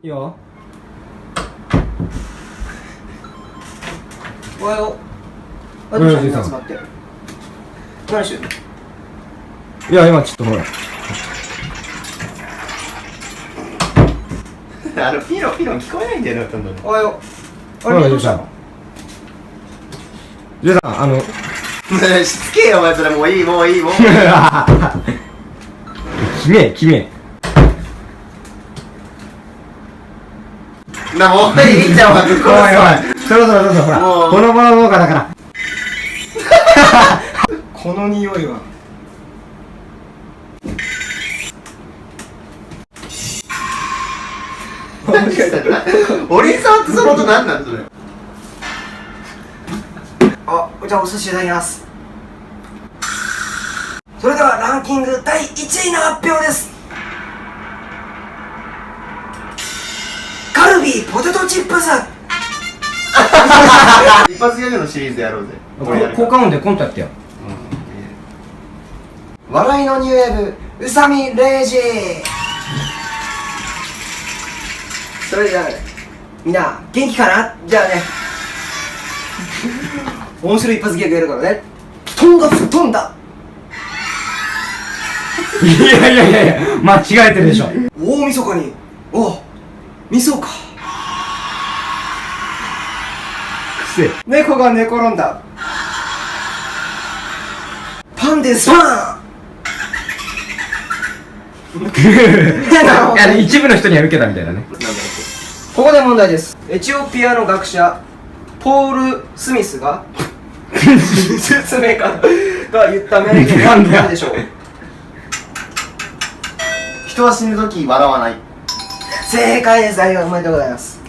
いいよ。おはよう。おはようじいさん集まって。何してるの？いや、今ちょっとほら。ピロ聞こえないんだよな、ほとんど。おはよう。おはようどうしたの？ジェイさん、しつけよ、お前、それ。もういい。決め。もういいじゃん、お前、ぶっおいお殺い、そろそろ、ほら。もうほのぼの農家だから。この匂いは。す。俺に触ってその音なんなんそれ。じゃあお寿司いただきます。それではランキング第1位の発表です。カルビーポテトチップス。一発ギャグのシリーズやろうぜ。俺やる効果音でコントやってよ。笑いのニューウェーブ宇佐美レイジ。それじゃあね、みんな元気かな？じゃあね、面白い一発ギャグやるからね。布団が吹っ飛んだ。いや、間違えてるでしょ。大晦日に、味噌か。くせえ。猫が寝転んだ。パンですパン。いや、一部の人には受けたみたいだね。ここで問題です。エチオピアの学者ポール・スミスが説明家が言った名言は何でしょう？人は死ぬとき笑わない。正解です。ありがとうございます。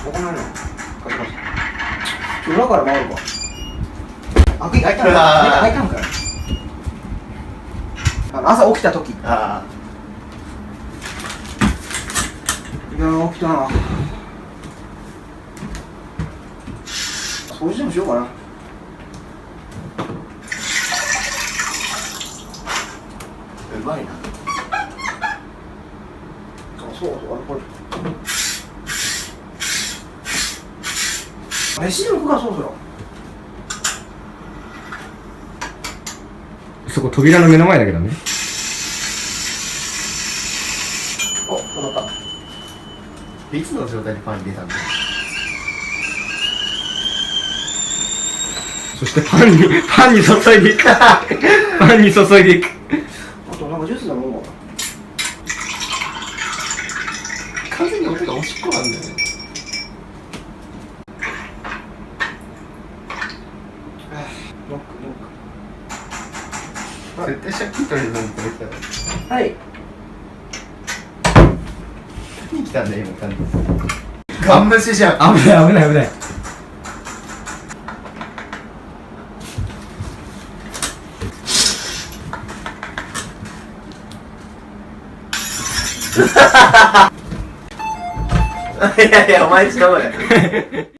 ここないの。裏から回るか。開いたんかよ。朝起きた時。あいや起きたな。掃除でもしようかな。うまいな。そうこれ。飯でも食うか、そろそろ。そこ扉の目の前だけどね。止まった。いつの状態でパンに出たんだよ。そしてパンに注いでいく。パンに注いでいく。あとなんかジュースでも飲もうか。完全に俺がおしっこなんだよね。ノック。絶対借金取れるのにこれ来たら。はい。何来たんだよ、今、完全に。ガン無視じゃん。危ない。いや、お前ちょっと待って。